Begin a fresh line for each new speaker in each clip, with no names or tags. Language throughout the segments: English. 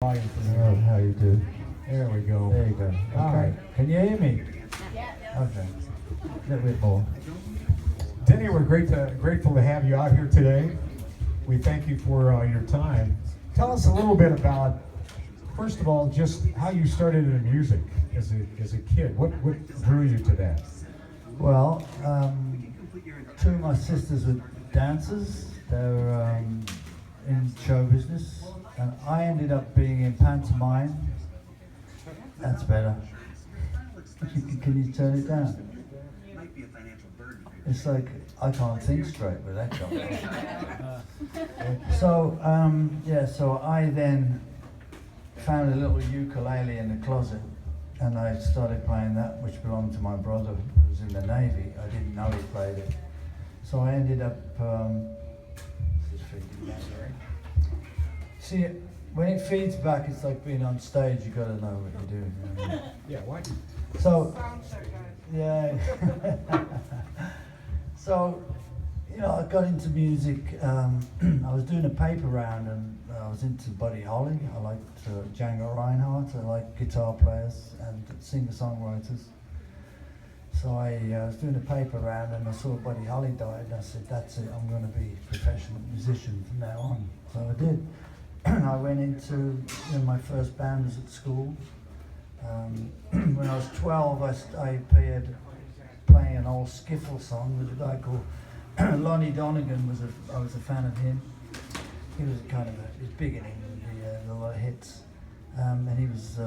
volume from
Oh,
here.
how you do?
There we go.
There you go.
All
Okay.
right.
Can you hear me?
Yeah.
Okay. A little bit more.
Denny, we're grateful to have you out here today. We thank you for your time. Tell us a little bit about, first of all, just how you started in music as a kid. What drew you to that?
Well, two of my sisters were dancers. They were in show business, and I ended up being in pantomime. That's better. Can you turn it down? It's like I can't think straight with that guy. So so I then found a little ukulele in the closet, and I started playing that, which belonged to my brother who was in the Navy. I didn't know he played it, so I ended up. See, when it feeds back, it's like being on stage. You got to know what you're doing. You know?
Yeah, why?
So, yeah. So, I got into music. I was doing a paper round, and I was into Buddy Holly. I liked Django Reinhardt. I liked guitar players and singer-songwriters. So I was doing a paper round, and I saw Buddy Holly died, and I said, "That's it. I'm going to be a professional musician from now on." So I did. I went into my first band was at school. When I was 12, I appeared playing an old skiffle song with a guy called Lonnie Donegan. I was a fan of him. He was he was big in England. He had a lot of hits, and he was.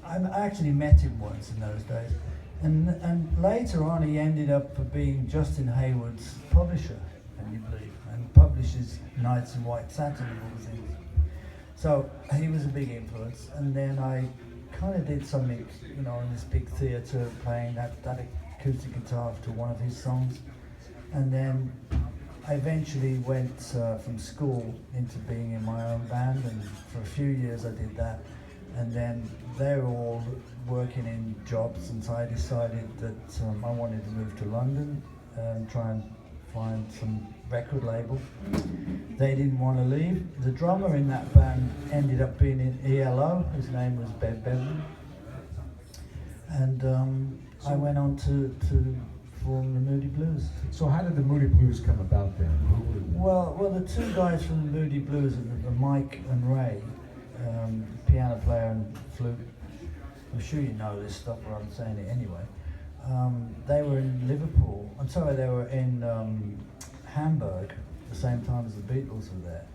I actually met him once in those days, and later on he ended up being Justin Hayward's publisher, can you believe? And publishes Nights in White Satin and all things. So he was a big influence, and then I kind of did something, in this big theatre, playing that acoustic guitar to one of his songs, and then I eventually went from school into being in my own band, and for a few years I did that, and then they were all working in jobs, and so I decided that I wanted to move to London and try and find some record label. They didn't want to leave. The drummer in that band ended up being in ELO. His name was Bev Bevan. And I went on to form the Moody Blues.
So how did the Moody Blues come about then?
Well, the two guys from the Moody Blues, Mike and Ray, piano player and flute. I'm sure you know this stuff, but I'm saying it anyway. They were in Liverpool. I'm sorry, they were in Hamburg at the same time as the Beatles were there,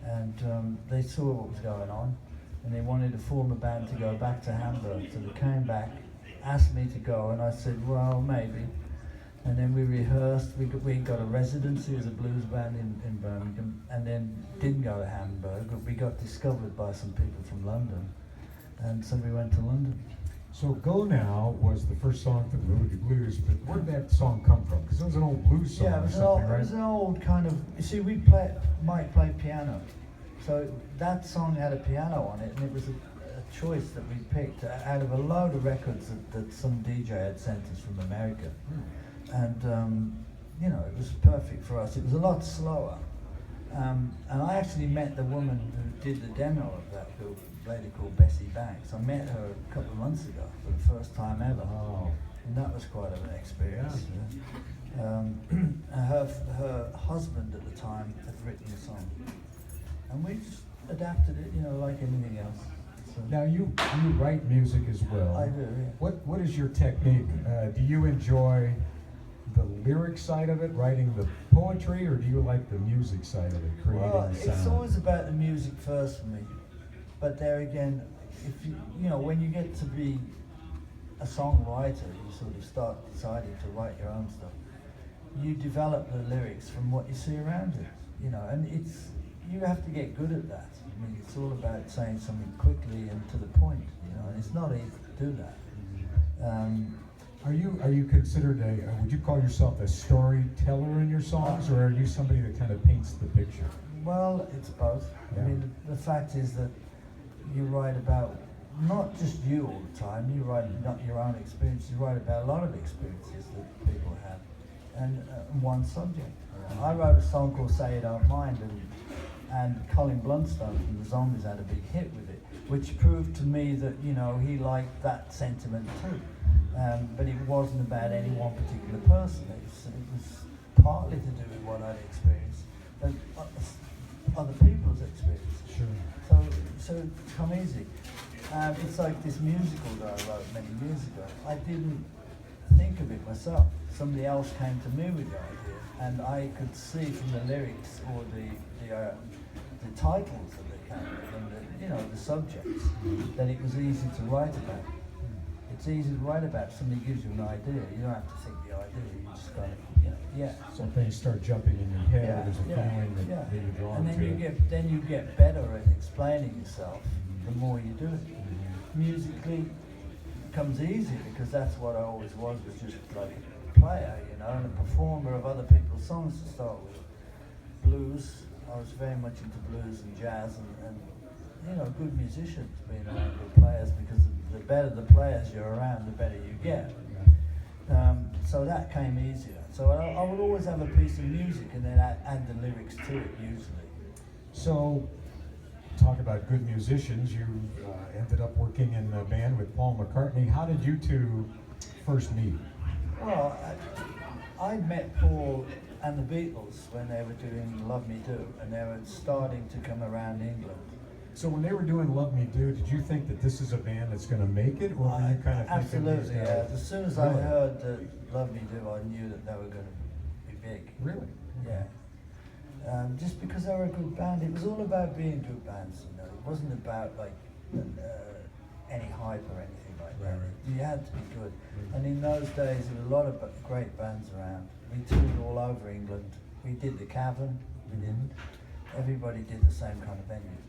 and they saw what was going on, and they wanted to form a band to go back to Hamburg. So they came back, asked me to go, and I said, well, maybe. And then we rehearsed. We got a residency as a blues band in Birmingham, and then didn't go to Hamburg, but we got discovered by some people from London, and so we went to London.
So Go Now was the first song for the Moody Blues, but where did that song come from? Because it was an old blues song
Yeah,
or something, right?
it was an old kind of. You see, Mike played piano, so that song had a piano on it, and it was a choice that we picked out of a load of records that some DJ had sent us from America, and it was perfect for us. It was a lot slower, and I actually met the woman who did the demo of that lady called Bessie Banks. I met her a couple of months ago for the first time ever.
Oh.
And that was quite an experience. Yeah. Her husband at the time had written the song, and we just adapted it, like anything else. So
Now you write music as well.
I do. Yeah.
What is your technique? Do you enjoy the lyric side of it, writing the poetry, or do you like the music side of it, creating
Well,
the sound?
it's always about the music first for me. But there again, if when you get to be a songwriter, you sort of start deciding to write your own stuff. You develop the lyrics from what you see around you, and you have to get good at that. I mean, it's all about saying something quickly and to the point, and it's not easy to do that.
Are you considered would you call yourself a storyteller in your songs, or are you somebody that kind of paints the picture?
Well, it's both.
Yeah.
I mean, the fact is that you write about not just you all the time, you write not your own experiences, you write about a lot of experiences that people have, and one subject. I wrote a song called Say You Don't Mind, and And Colin Blunstone from the Zombies had a big hit with it, which proved to me that, you know, he liked that sentiment too. But it wasn't about any one particular person. It was partly to do with what I'd experienced, but other people's experience.
Sure.
So it's come easy. It's like this musical that I wrote many years ago. I didn't think of it myself. Somebody else came to me with the idea, and I could see from the lyrics or the titles that they came with, and the subjects, that it was easy to write about. It's easy to write about. Somebody gives you an idea. You don't have to think the idea. You just kind of,
So things start jumping in your head. There's a feeling that you're drawn
and then
to.
you get better at explaining yourself the more you do it. Musically, it comes easy because that's what I always was just like a player, and a performer of other people's songs to start with. Blues, I was very much into blues and jazz and good musicians, being around good players, because the better the players you're around, the better you get. So that came easier. So I would always have a piece of music and then add the lyrics to it, usually.
So, talk about good musicians. You ended up working in a band with Paul McCartney. How did you two first meet?
Well, I met Paul and the Beatles when they were doing Love Me Do, and they were starting to come around England.
So when they were doing Love Me Do, did you think that this is a band that's going to make it, or were you kind of thinking
absolutely,
these guys?
As soon as I heard that Love Me Do, I knew that they were going to be big.
Really?
Yeah. Just because they were a good band. It was all about being good bands, It wasn't about any hype or anything like that.
Right.
You had to be good. And in those days, there were a lot of great bands around. We toured all over England. We did the Cavern. We didn't. Everybody did the same kind of venues.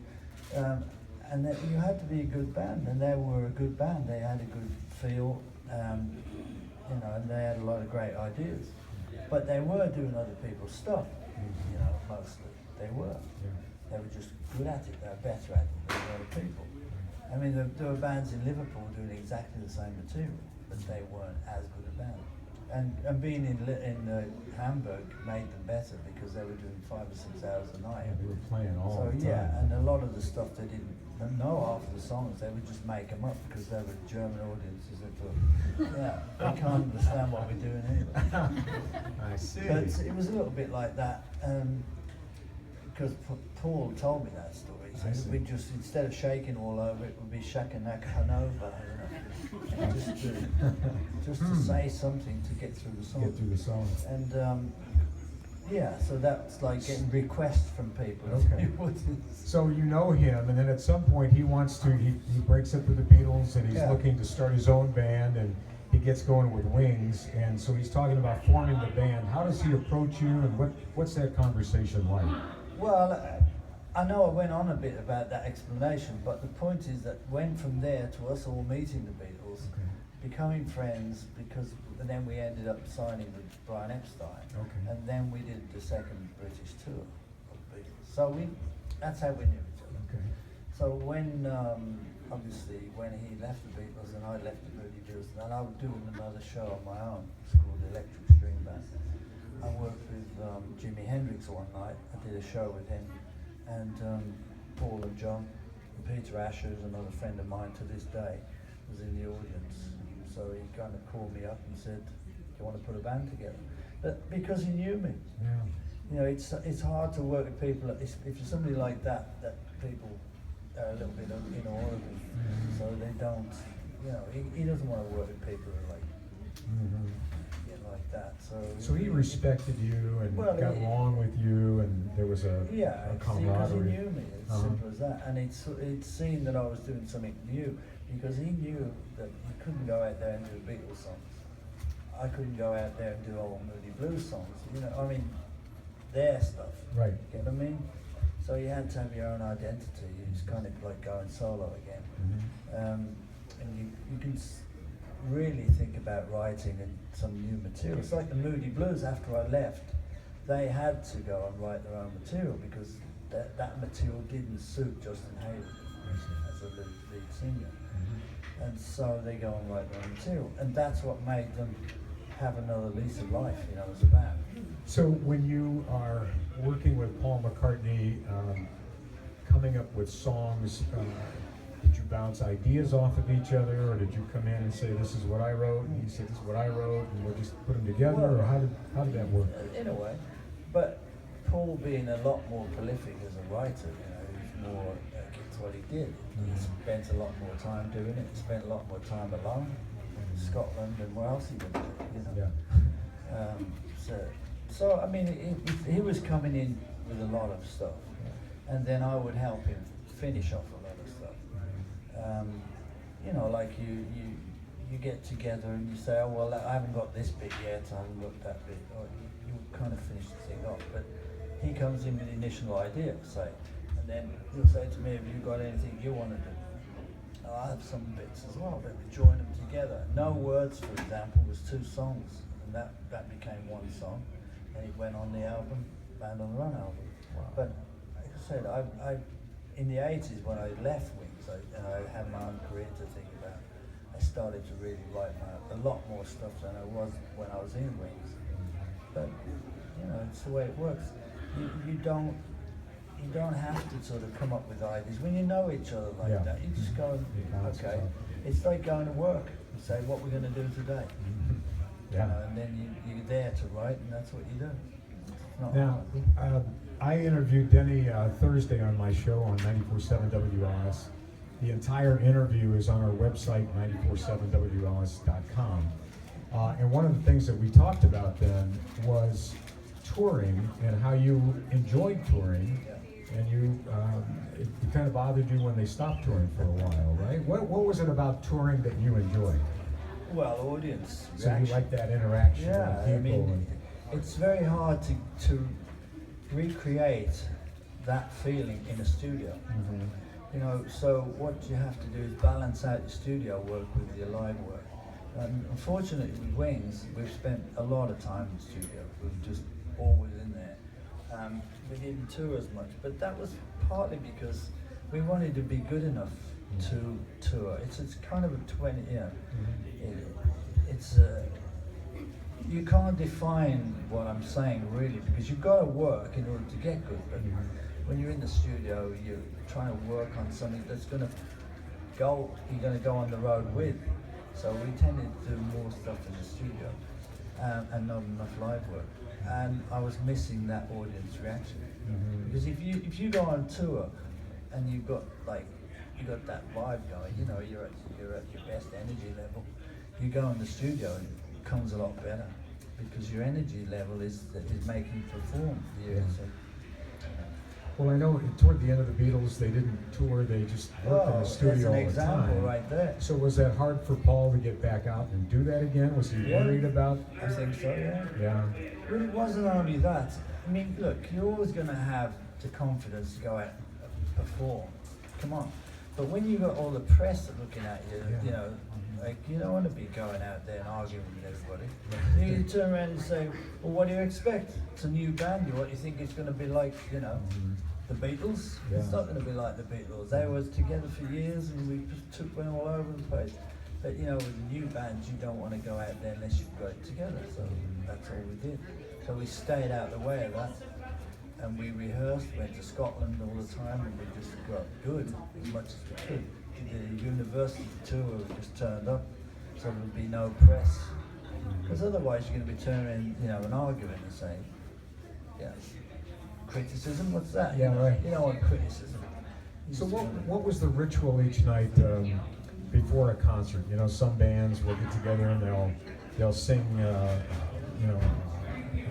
And that you had to be a good band, and they were a good band. They had a good feel, and they had a lot of great ideas. But they were doing other people's stuff, mostly. They were.
Yeah.
They were just good at it. They were better at it than other people. I mean, there were bands in Liverpool doing exactly the same material, but they weren't as good a band. And being in Hamburg made them better because they were doing 5 or 6 hours a night.
Yeah, they were playing all the time.
So and a lot of the stuff they didn't know half of the songs, they would just make them up because they were German audiences. They thought, they can't understand what we're doing here.
I see.
But it was a little bit like that, because Paul told me that story. So we just, instead of shaking all over, it would be Shakenak Hanover, just to say something to get through the song.
Get through the song.
And so that's like getting requests from people.
Okay. So you know him, and then at some point he breaks up with the Beatles, and he's looking to start his own band, and he gets going with Wings, and so he's talking about forming the band. How does he approach you, and what's that conversation like?
Well, I know I went on a bit about that explanation, but the point is that went from there to us all meeting the Beatles, becoming friends, and then we ended up signing with Brian Epstein, and then we did the second British tour of the Beatles. So that's how we knew each other.
Okay.
So when, obviously, when he left the Beatles and I left the Moody Blues, and I was doing another show on my own, it's called Electric String Band. I worked with Jimi Hendrix one night. I did a show with him, and Paul and John, and Peter Asher, who's another friend of mine to this day, was in the audience. So he kind of called me up and said, "Do you want to put a band together?" But because he knew me. Yeah. It's hard to work with people. If you're somebody like that people are a little bit in awe of him. So they don't. He doesn't want to work with people who are like. Like that.
So he respected you and got along with you, and there was a camaraderie.
Because he knew me, as simple as that. And he'd seen that I was doing something new, because he knew that he couldn't go out there and do Beatles songs. I couldn't go out there and do old Moody Blues songs. Their stuff.
Right.
You know what I mean? So you had to have your own identity. It's kind of like going solo again. And you can really think about writing and some new material. It's like the Moody Blues. After I left, they had to go and write their own material because that material didn't suit Justin Hayward as a lead singer. And so they go and write their own material, and that's what made them have another lease of life, as a band.
So when you are working with Paul McCartney, coming up with songs, did you bounce ideas off of each other, or did you come in and say, this is what I wrote, and he said, this is what I wrote, and we'll just put them together, or how did that work?
In a way, but Paul being a lot more prolific as a writer, he's more, it's what he did. He spent a lot more time doing it, he spent a lot more time alone in Scotland, and where else he would do it,
Yeah.
So I mean, he was coming in with a lot of stuff, and then I would help him finish off a lot of stuff. Like you get together and you say, oh well, I haven't got this bit yet, I haven't got that bit, or you kind of finish the thing off. But he comes in with the initial idea, say, and then he'll say to me, have you got anything you want to do? I have some bits as well, but we join them together. No Words, for example, was 2 songs, and that became 1 song, and it went on the album, Band on the Run album.
Wow.
But like I said, I in the 80s when I left Wings, and I had my own career to think about, I started to really write a lot more stuff than I was when I was in Wings. But it's the way it works. You don't have to sort of come up with ideas when you know each other like that. You just go and okay. It's like going to work and say what we're going to do today. And then you're there to write, and that's what you do. It's not hard.
I interviewed Denny Thursday on my show on 94.7 WLS. The entire interview is on our website, 947WLS.com. And one of the things that we talked about then was touring and how you enjoyed touring, and it kind of bothered you when they stopped touring for a while, right? What was it about touring that you enjoyed?
Well, audience
So
reaction.
you like that interaction with people?
I mean, it's very hard to recreate that feeling in a studio. So what you have to do is balance out your studio work with your live work. Unfortunately, with Wings, we've spent a lot of time in the studio. We've just always in there. We didn't tour as much, but that was partly because we wanted to be good enough to tour. It's kind of a 20, you can't define what I'm saying really, because you've got to work in order to get good. But when you're in the studio, you're trying to work on something that's you're going to go on the road with. So we tended to do more stuff in the studio and not enough live work. And I was missing that audience reaction. Because if you go on tour and you've got that vibe going, you're at your best energy level, you go in the studio and it comes a lot better because your energy level is making you perform.
Well, I know toward the end of the Beatles, they didn't tour, they just worked in the studio all the time.
That's an example right there.
So was that hard for Paul to get back out and do that again? Was he worried about?
I think so,
Yeah.
But it wasn't only that. I mean, look, you're always going to have the confidence to go out and perform. Come on. But when you've got all the press looking at you, you don't want to be going out there and arguing with everybody. You turn around and say, well, what do you expect? It's a new band. What do you think it's going to be like, the Beatles?
Yeah.
It's not going to be like the Beatles. They were together for years and we just went all over the place. But with new bands, you don't want to go out there unless you've got it together. So that's all we did. So we stayed out of the way of that. And we rehearsed, went to Scotland all the time, and we just got good as much as we could. The university tour, we just turned up, so there would be no press. Because otherwise you're going to be turning, and arguing and saying, criticism, what's that?
Right.
You don't want criticism.
So what was the ritual each night before a concert? Some bands will get together and they'll sing,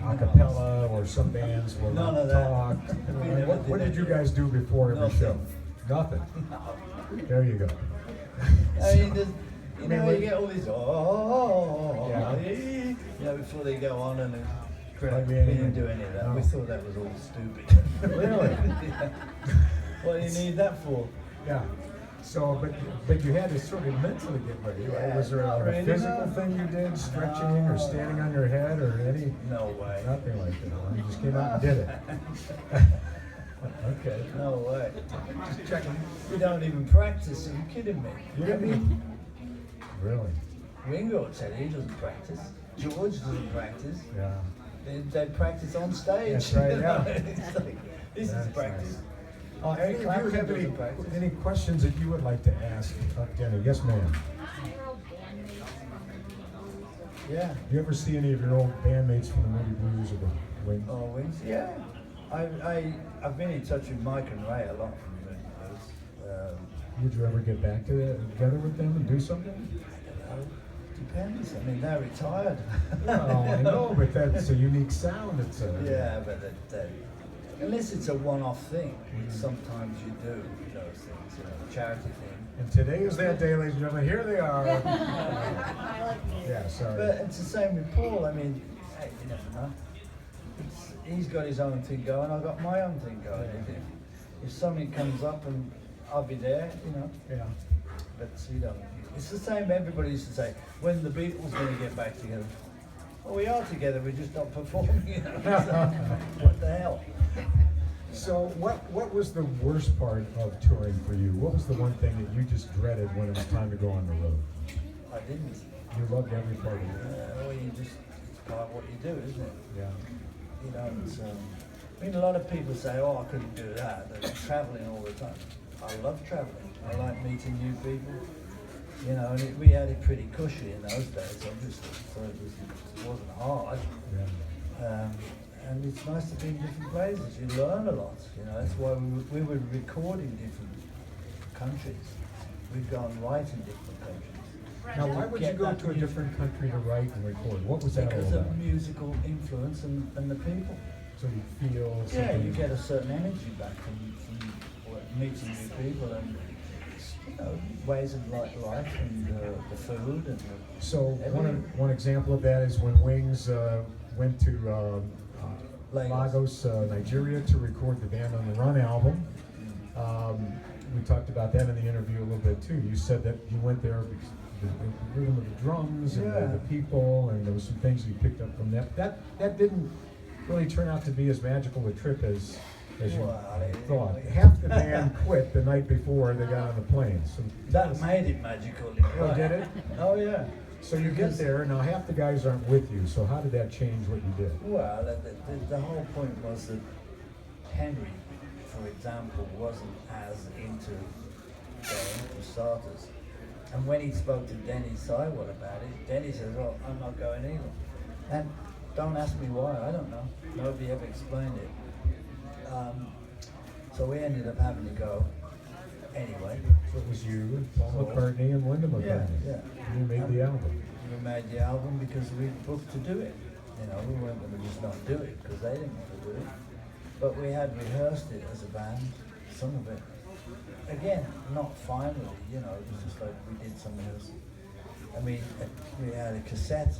a cappella, or some bands will
None of
talk.
that.
What did you guys do before every show? Nothing. There you go.
I mean, you get all these before they go on, and we didn't do any of that.
No.
We thought that was all stupid.
Really?
What do you need that for?
Yeah. So, but you had to sort of mentally get ready, right?
Yeah,
Was there
not
a
really,
physical
no.
thing you did, stretching or standing on your head or any?
No way.
Nothing like that. You just came out and did it. Okay.
No way.
Just checking.
We don't even practice. Are you kidding me?
You kidding me? Really?
Ringo said he doesn't practice. George doesn't practice.
Yeah.
They practice on stage.
That's right,
you know?
yeah.
It's like, this
That's
is practice.
nice. Any of you
Clapton
have
doesn't practice.
any questions that you would like to ask Denny? Yes, ma'am.
Yeah.
You ever see any of your old bandmates from the Moody Blues or the Wings?
Oh, Wings. Yeah. I've been in touch with Mike and Ray a lot from the Moody Blues.
Would you ever get back together with them and do something?
I don't know. Depends. I mean, they're retired.
Well, I know, but that's a unique sound. It's a
Yeah, but unless it's a one-off thing, which sometimes you do those things, you know, charity thing.
And today is that day, ladies and gentlemen. Here they are. Yeah, sorry.
But it's the same with Paul. I mean, hey, you never know. He's got his own thing going. I've got my own thing going. If something comes up, and I'll be there, you know.
Yeah.
But you know, it's the same. Everybody used to say, when the Beatles going to get back together? Well, we are together. We're just not performing. You know? So, what the hell?
So what was the worst part of touring for you? What was the one thing that you just dreaded when it was time to go on the road?
I didn't.
You loved every part of it.
Well, it's part of what you do, isn't it?
Yeah.
You know, it's, I mean, a lot of people say, oh, I couldn't do that. They're traveling all the time. I love traveling. I like meeting new people. You know, and we had it pretty cushy in those days, obviously, so it wasn't hard.
Yeah.
And it's nice to be in different places. You learn a lot. You know, that's why we would record in different countries. We've gone right in different countries.
Now, why would you go to a different country to write and record? What was that all
Because
about?
of musical influence and the people.
So you feel something.
Yeah, you get a certain energy back from meeting new people and, you know, ways of life and the food and
So
everything.
one example of that is when Wings went to Lagos, Nigeria, to record the Band on the Run album. We talked about that in the interview a little bit too. You said that you went there because the rhythm of the drums and the people, and there was some things you picked up from that. That didn't really turn out to be as magical a trip as you thought. Half the band quit the night before they got on the plane. So
That made it magical. In a
Oh,
way.
did it?
Oh, yeah.
So you get there, now half the guys aren't with you, so how did that change what you did?
Well, the whole point was that Henry, for example, wasn't as into going for starters. And when he spoke to Denny Sywell about it, Denny says, well, I'm not going either. And don't ask me why, I don't know. Nobody ever explained it. So we ended up having to go anyway.
So it was you, Paul McCartney, and Linda McCartney.
Yeah.
You made the album.
We made the album because we booked to do it. You know, we weren't going to just not do it because they didn't want to do it. But we had rehearsed it as a band, some of it. Again, not finally, you know, it was just like we did some rehearsal. I mean, we had a cassette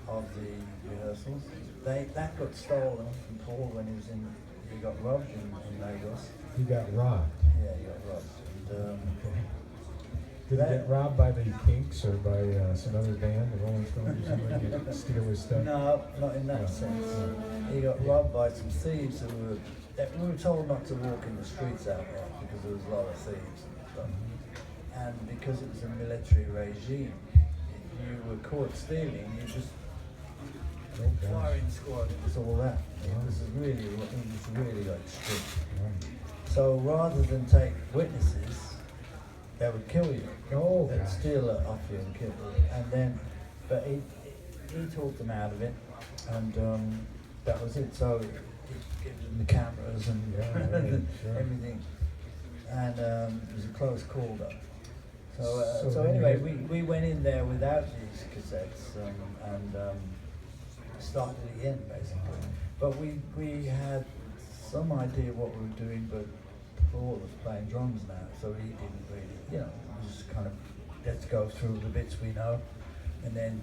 of the rehearsals. That got stolen from Paul when he got robbed in Lagos.
You got robbed.
Yeah, he got robbed. And,
Did he get robbed by the Kinks or by some other band, the Rolling Stones, somebody steal his stuff?
no, not in that
No.
sense. He got robbed by some thieves who we were told not to walk in the streets out there because there was a lot of thieves and stuff. And because it was a military regime, if you were caught stealing, you just firing squad. It was all that. It was really like strict. So rather than take witnesses, they would kill you.
Oh,
They'd
gosh.
steal it off you and kill you. And then, but he talked them out of it, and that was it. So he gave them the cameras and
Sure.
everything. And it was a close call though. So
So then
anyway,
you
we went in there without these cassettes and started again basically. But we had some idea what we were doing, but Paul was playing drums now, so he didn't really, you know, it was just kind of, let's go through the bits we know, and then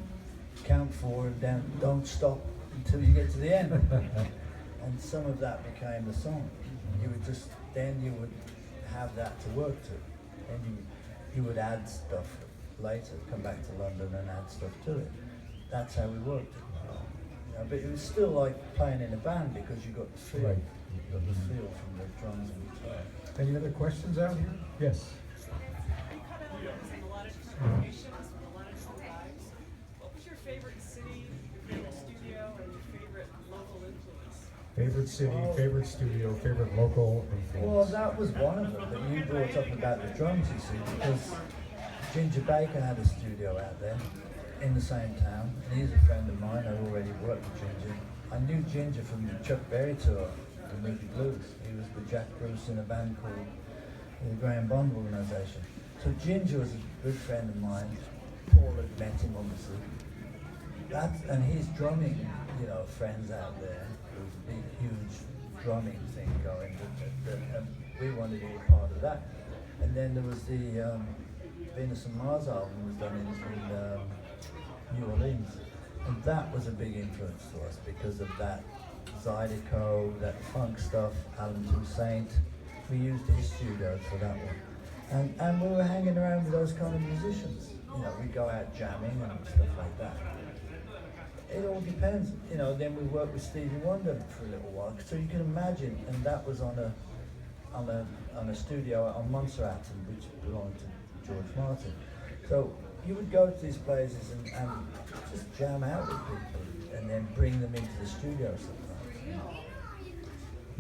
count 4 and then don't stop until you get to the end. And some of that became the song. You would just, then you would have that to work to, and you would add stuff later, come back to London and add stuff to it. That's how we worked. You know, but it was still like playing in a band because you got the feel.
Right.
You got the feel from the drums and guitar.
Any other questions out here? Yes.
You kind of was in a lot of different locations with a lot of different vibes. What was your favorite city, your favorite studio, and your favorite
Favorite city, favorite studio, favorite local
Well,
influence?
that was one of them, but you brought up about the drums, you see, because Ginger Baker had a studio out there in the same town, and he's a friend of mine. I already worked with Ginger. I knew Ginger from the Chuck Berry tour, the Moody Blues. He was with Jack Bruce in a band called the Graham Bond Organisation. So Ginger was a good friend of mine. Paul had met him, obviously. And his drumming, you know, friends out there, there was a big, huge drumming thing going. And we wanted to be part of that. And then there was the Venus and Mars album was done in New Orleans. And that was a big influence to us because of that Zydeco, that funk stuff, Alan Toussaint. We used his studio for that one. And we were hanging around with those kind of musicians. You know, we'd go out jamming and stuff like that. It all depends. You know, then we worked with Stevie Wonder for a little while. So you can imagine, and that was on a studio on Montserrat, which belonged to George Martin. So you would go to these places and just jam out with people and then bring them into the studio sometimes.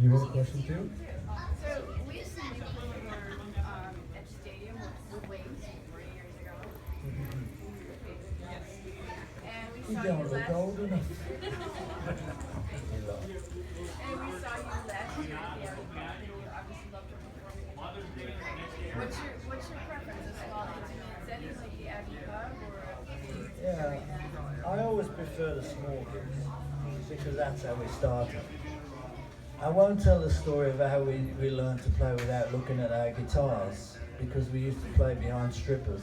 You have a question too?
So we used to meet when we were at the stadium with Laine 40 years ago. Yes. And we
You
saw
don't
you
look
last.
old enough.
And we saw you last year at the Abbey Club, and you obviously loved to perform. What's your preference? A small intimate setting like the Abbey Club or a big
Yeah, I always prefer the small gigs because that's how we started. I won't tell the story of how we learned to play without looking at our guitars because we used to play behind strippers.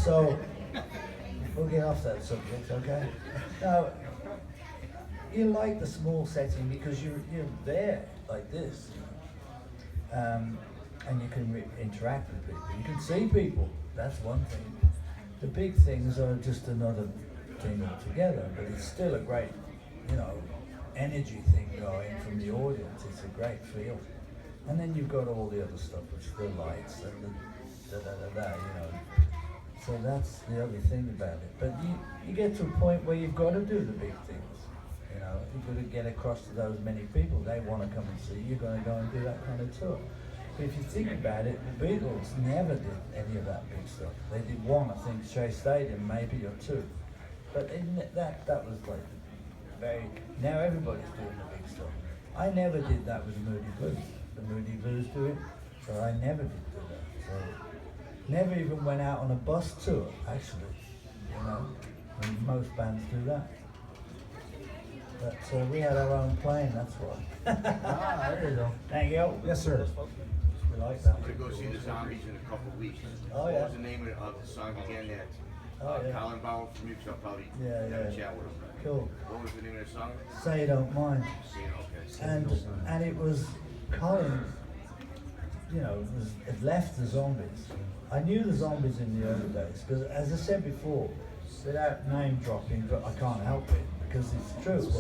So, we'll get off that subject, okay? Now, you like the small setting because you're there like this, and you can interact with people. You can see people. That's one thing. The big things are just another thing altogether, but it's still a great, you know, energy thing going from the audience. It's a great feel. And then you've got all the other stuff, which is the lights and the you know. So that's the other thing about it. But you get to a point where you've got to do the big things. You know, you've got to get across to those many people. They want to come and see you. You're going to go and do that kind of tour. But if you think about it, the Beatles never did any of that big stuff. They did one, I think, Shea Stadium, maybe, or two. But that was like very. Now everybody's doing the big stuff. I never did that with the Moody Blues. The Moody Blues do it, so I never did do that. So never even went out on a bus tour, actually. You know, and most bands do that. But we had our own plane, that's why.
There you go.
Thank you.
Yes, sir.
We like that.
I'm gonna go see the Zombies in a couple of weeks.
Oh,
What
yeah.
was the name of the song again that
Oh, yeah.
Colin Bauer from Utah probably
Yeah,
had a
yeah.
chat with him?
Cool.
What was the name of the song?
Say You Don't Mind.
See, okay.
And it was Colin, you know, had left the Zombies. I knew the Zombies in the early days because, as I said before, without name dropping, but I can't help it because it's true.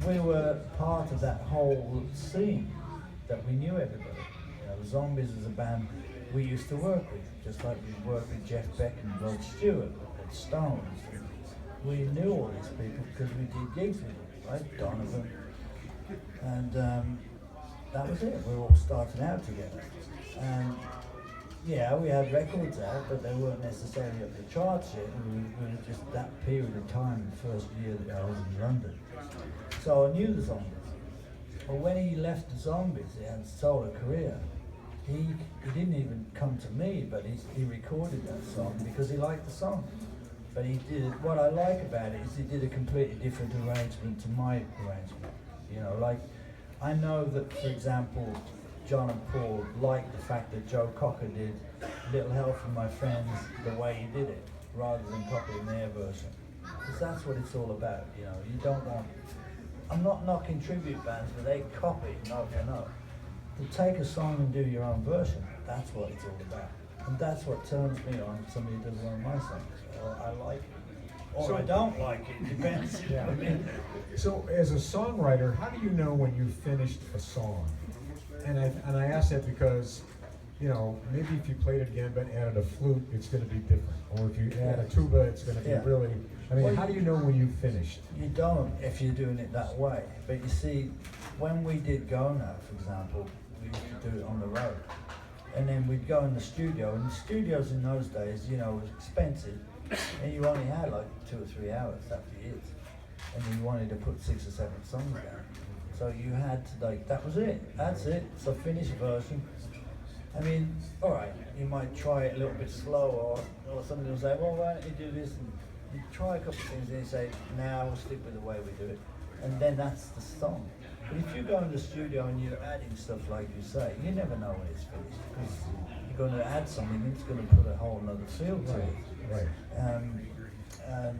We were part of that whole scene that we knew everybody. You know, the Zombies was a band we used to work with, just like we worked with Jeff Beck and Rod Stewart and Stones. We knew all these people because we did gigs with them, right? Donovan. And that was it. We were all starting out together. And yeah, we had records out, but they weren't necessarily up the charts yet. We were just that period of time, the first year that I was in London. So I knew the Zombies. But when he left the Zombies, he had a solo career. He didn't even come to me, but he recorded that song because he liked the song. But he did, what I like about it is he did a completely different arrangement to my arrangement. You know, like, I know that, for example, John and Paul liked the fact that Joe Cocker did Little Help from My Friends the way he did it, rather than copying their version. Because that's what it's all about, you know. You don't want, I'm not knocking tribute bands, but they copy note for note. To take a song and do your own version, that's what it's all about. And that's what turns me on if somebody does one of my songs. Or I like it. Or I don't like it, depends.
Yeah. I mean, so as a songwriter, how do you know when you've finished a song? And I ask that because you know, maybe if you played it again but added a flute, it's going to be different. Or if you add a tuba, it's going to be
Yeah.
really. I mean,
Well,
how do you know when you've finished?
You don't if you're doing it that way. But you see, when we did Go Now, for example, we used to do it on the road. And then we'd go in the studio, and the studios in those days, you know, was expensive. And you only had like 2 or 3 hours after years. And you wanted to put 6 or 7 songs down. So you had to, like, that was it. That's it. It's a finished version. I mean, all right, you might try it a little bit slower, or somebody will say, well, why don't you do this? And you try a couple of things, and you say, nah, we'll stick with the way we do it. And then that's the song. But if you go in the studio and you're adding stuff like you say, you never know when it's finished, because you're going to add something that's going to put a whole other feel to it.
Right.
And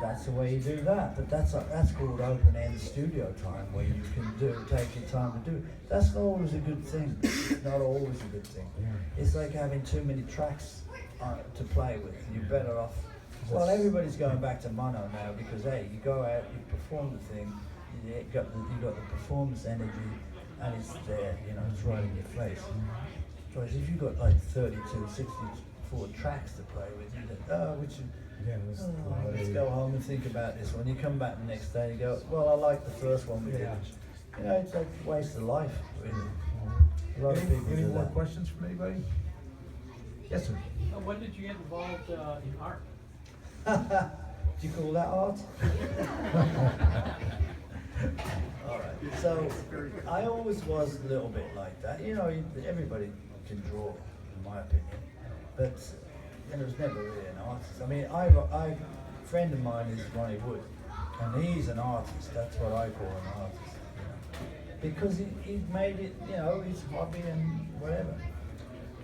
that's the way you do that. But that's called open-end studio time, where you can take your time to do it. That's not always a good thing. It's not always a good thing.
Yeah.
It's like having too many tracks to play with. You're better off. Well, everybody's going back to mono now because hey, you go out, you perform the thing, you got the performance energy, and it's there. You know, it's right in your face. Whereas if you've got like 32, 64 tracks to play with, you think, let's go home and think about this one. You come back the next day and you go, well, I like the first one we did. You know, it's like a waste of life, really. A lot of people
Any
do
more
that.
questions from anybody? Yes, sir.
When did you get involved in art?
Do you call that art? All right. So I always was a little bit like that. You know, everybody can draw, in my opinion, but I was never really an artist. I mean, a friend of mine is Ronnie Wood, and he's an artist. That's what I call an artist, you know, because he made it, you know, his hobby and whatever.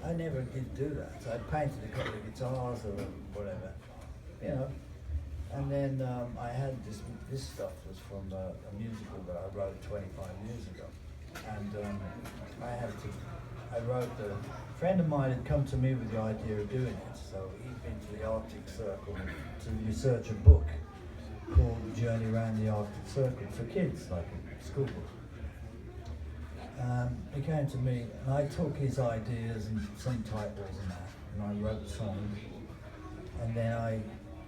I never did do that. So I painted a couple of guitars or whatever, you know. And then I had this stuff was from a musical that I wrote 25 years ago. And I wrote a friend of mine had come to me with the idea of doing it. So he'd been to the Arctic Circle to research a book called Journey Around the Arctic Circle for kids, like a school book. He came to me and I took his ideas and some titles and that, and I wrote the song. And then I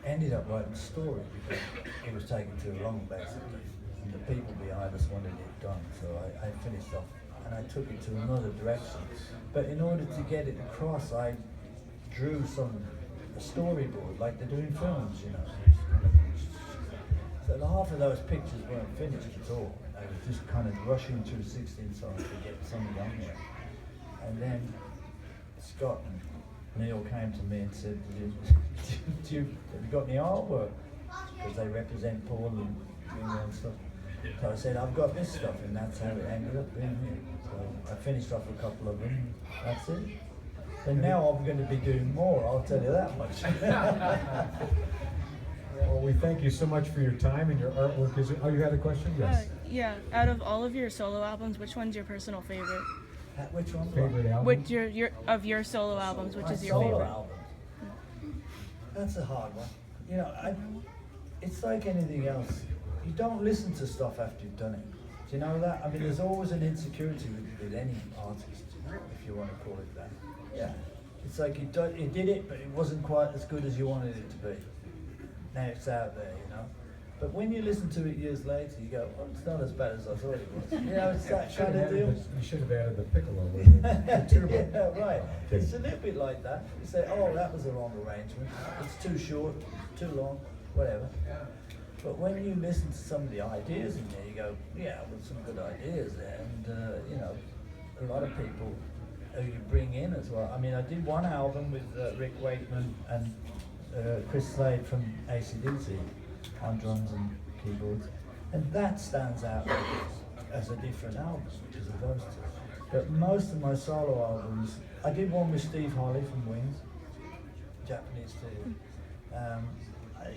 ended up writing a story because it was taking too long, basically. And the people behind us wanted it done, so I finished off and I took it to another direction. But in order to get it across, I drew a storyboard like they do in films, you know. So half of those pictures weren't finished at all. I was just kind of rushing through 16 songs to get something on there. And then Scott and Neil came to me and said, have you got any artwork? Because they represent Paul and Ringo and stuff. So I said, I've got this stuff, and that's how it ended up being here. So I finished off a couple of them, and that's it. And now I'm going to be doing more, I'll tell you that much.
Well, we thank you so much for your time and your artwork. Oh, you had a question? Yes.
Yeah. Out of all of your solo albums, which one's your personal favorite?
Which one?
Favorite album?
Which your solo albums, which is your
Solo
favorite?
album. That's a hard one. You know, it's like anything else. You don't listen to stuff after you've done it. Do you know that? I mean, there's always an insecurity with any artist, if you want to call it that. Yeah. It's like you did it, but it wasn't quite as good as you wanted it to be. Now it's out there, you know. But when you listen to it years later, you go, well, it's not as bad as I thought it was. You know, it's that kind of deal.
You should have added the piccolo with the tuba.
Yeah, right. It's a little bit like that. You say, oh, that was the wrong arrangement. It's too short, too long, whatever. But when you listen to some of the ideas in there, you go, yeah, well, some good ideas there. And, you know, a lot of people who you bring in as well. I mean, I did one album with Rick Wakeman and Chris Slade from AC/DC on drums and keyboards. And that stands out as a different album because of those two. But most of my solo albums, I did one with Steve Holly from Wings, Japanese too.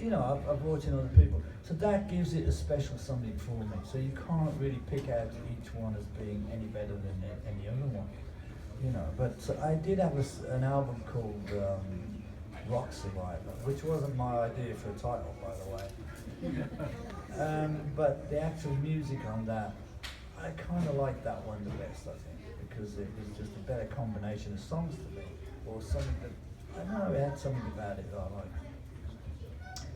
You know, I've brought in other people. So that gives it a special something for me. So you can't really pick out each one as being any better than any other one. You know, but I did have an album called Rock Survivor, which wasn't my idea for a title, by the way. But the actual music on that, I kind of like that one the best, I think, because it was just a better combination of songs to me, or something that, I don't know, it had something about it that I liked.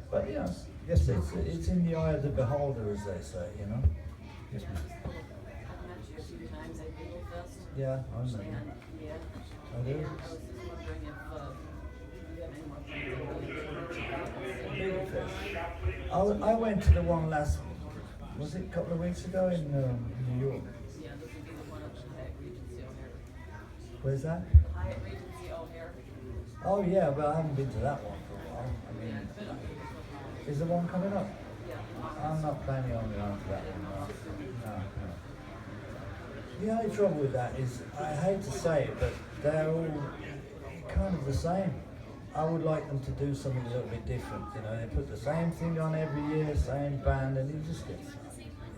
But, you know,
Yes, ma'am.
it's in the eye of the beholder, as they say, you know?
Yes, ma'am.
I've met you a few times at Beagle Fest.
Yeah, I know.
And, yeah.
I do.
And I was just wondering if you have any more plans to
Beagle Fest. I went to the one was it a couple of weeks ago in New York?
Yeah, this would be the one at the Hyatt Regency O'Hare.
Where's that?
The Hyatt Regency O'Hare.
Oh yeah, but I haven't been to that one for a while. I mean, is the one coming up?
Yeah.
I'm not planning on going to that one. No. The only trouble with that is, I hate to say it, but they're all kind of the same. I would like them to do something a little bit different. You know, they put the same thing on every year, same band, and it just gets.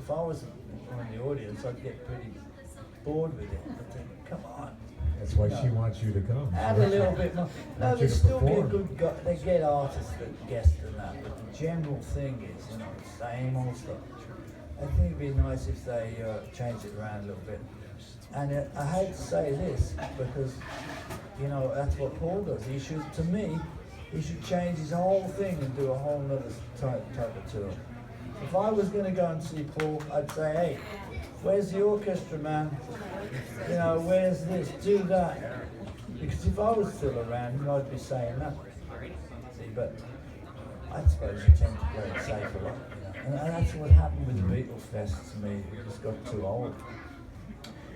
If I was on the audience, I'd get pretty bored with it. I'd think, come on.
That's why she wants you to come.
Add a little bit more. No,
Want
they
you to
still
perform.
get good. They get artists that guest and that, but the general thing is, you know, the same old stuff. I think it'd be nice if they change it around a little bit. And I hate to say this because, you know, that's what Paul does. He should, to me, he should change his whole thing and do a whole nother type of tour. If I was going to go and see Paul, I'd say, hey, where's the orchestra, man? You know, where's this? Do that. Because if I was still around, I'd be saying that. See, but I suppose you tend to play it safe a lot. You know? And that's what happened with the Beatles Fest to me. It just got too old.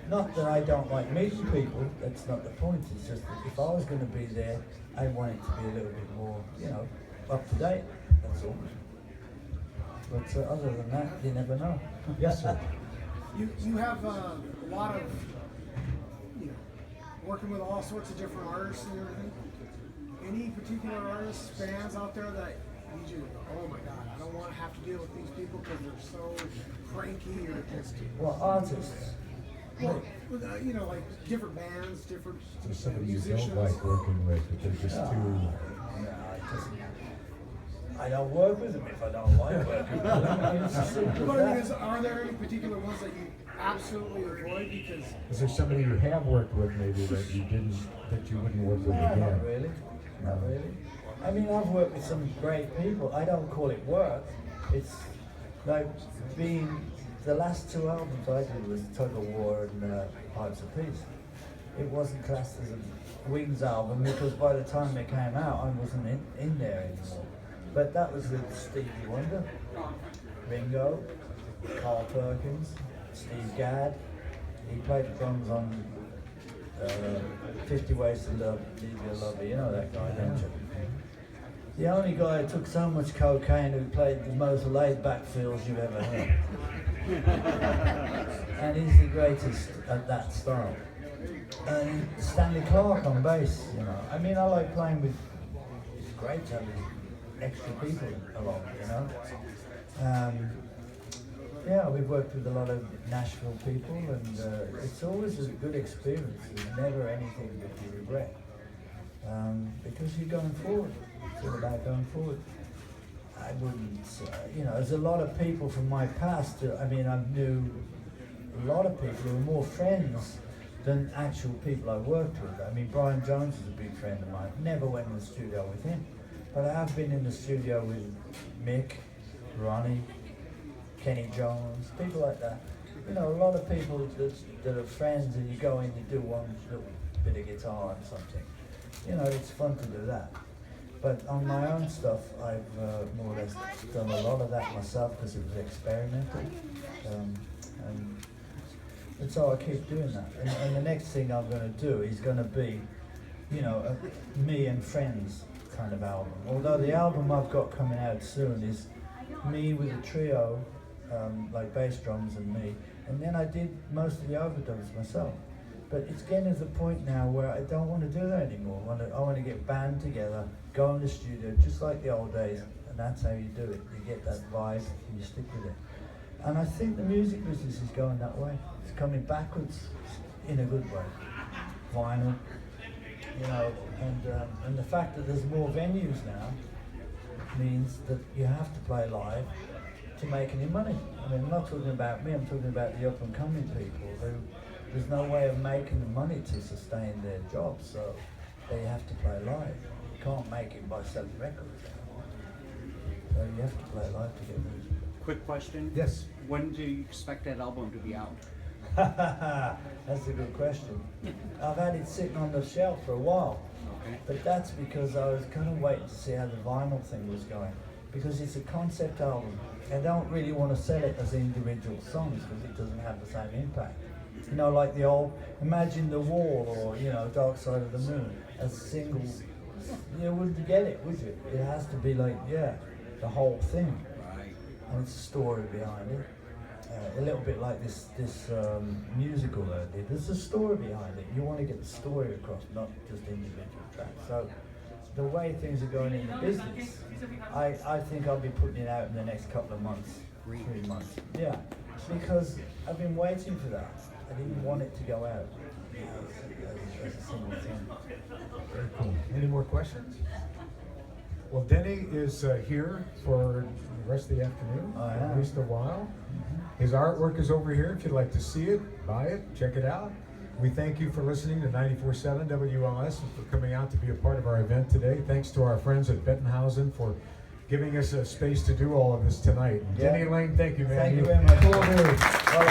Not that I don't like meeting people, that's not the point. It's just that if I was going to be there, I want it to be a little bit more, you know, up to date. That's all. But other than that, you never know.
Yes, sir.
You have a lot of, you know, working with all sorts of different artists and everything. Any particular artists, fans out there that you do, oh my God, I don't want to have to deal with these people because they're so cranky or just.
Well, artists.
Well, you know, like different bands, different
There's somebody you
musicians.
don't like working with, but they're just too.
I don't work with them if I don't like working with them. It's as simple
But I mean,
as that.
are there any particular ones that you absolutely avoid because?
Is there somebody you have worked with maybe that you wouldn't work with
No,
again?
not really. Not really. I mean, I've worked with some great people. I don't call it work. It's like being. The last two albums I did was Tug of War and Pipes of Peace. It wasn't classed as a Wings album because by the time they came out, I wasn't in there anymore. But that was with Stevie Wonder, Ringo, Carl Perkins, Steve Gadd. He played the drums on 50 Ways to Love, Leave Your Lover. You know that guy, don't you? The only guy who took so much cocaine who played the most laid-back fills you've ever heard. And he's the greatest at that style. And Stanley Clarke on bass, you know. I mean, I like playing with. It's great to have extra people along, you know. Yeah, we've worked with a lot of Nashville people, and it's always a good experience. There's never anything that you regret because you're going forward. It's all about going forward. I wouldn't, you know, there's a lot of people from my past. I mean, I knew a lot of people who were more friends than actual people I worked with. I mean, Brian Jones is a big friend of mine. Never went in the studio with him. But I have been in the studio with Mick, Ronnie, Kenny Jones, people like that. You know, a lot of people that are friends and you go in, you do one little bit of guitar and something. You know, it's fun to do that. But on my own stuff, I've more or less done a lot of that myself because it was experimental. And so I keep doing that. And the next thing I'm going to do is going to be, you know, a me and friends kind of album. Although the album I've got coming out soon is me with a trio, like bass drums and me. And then I did most of the overdubs myself. But it's getting to the point now where I don't want to do that anymore. I want to get band together, go in the studio, just like the old days, and that's how you do it. You get that vibe and you stick with it. And I think the music business is going that way. It's coming backwards in a good way. Vinyl, you know, and the fact that there's more venues now means that you have to play live, to make any money. I mean, I'm not talking about me, I'm talking about the up and coming people who there's no way of making the money to sustain their jobs, so they have to play live. You can't make it by selling records anymore. So you have to play live to get music.
Quick question.
Yes.
When do you expect that album to be out?
That's a good question. I've had it sitting on the shelf for a while,
Okay.
but that's because I was kind of waiting to see how the vinyl thing was going. Because it's a concept album. I don't really want to sell it as individual songs because it doesn't have the same impact. You know, like the old Imagine the Wall or, you know, Dark Side of the Moon as singles. You wouldn't get it, would you? It has to be like, yeah, the whole thing.
Right.
And it's a story behind it. A little bit like this musical that I did. There's a story behind it. You want to get the story across, not just individual tracks. So the way things are going in the business, I think I'll be putting it out in the next couple of months, 3 months. Yeah, because I've been waiting for that. I didn't want it to go out as a single thing.
Very cool. Any more questions? Well, Denny is here for the rest of the afternoon,
Oh, yeah.
at least a while. His artwork is over here. If you'd like to see it, buy it, check it out. We thank you for listening to 94.7 WLS and for coming out to be a part of our event today. Thanks to our friends at Bettenhausen for giving us a space to do all of this tonight.
Yeah.
Denny, Laine, thank you, man.
Thank you very much.
Cool dude.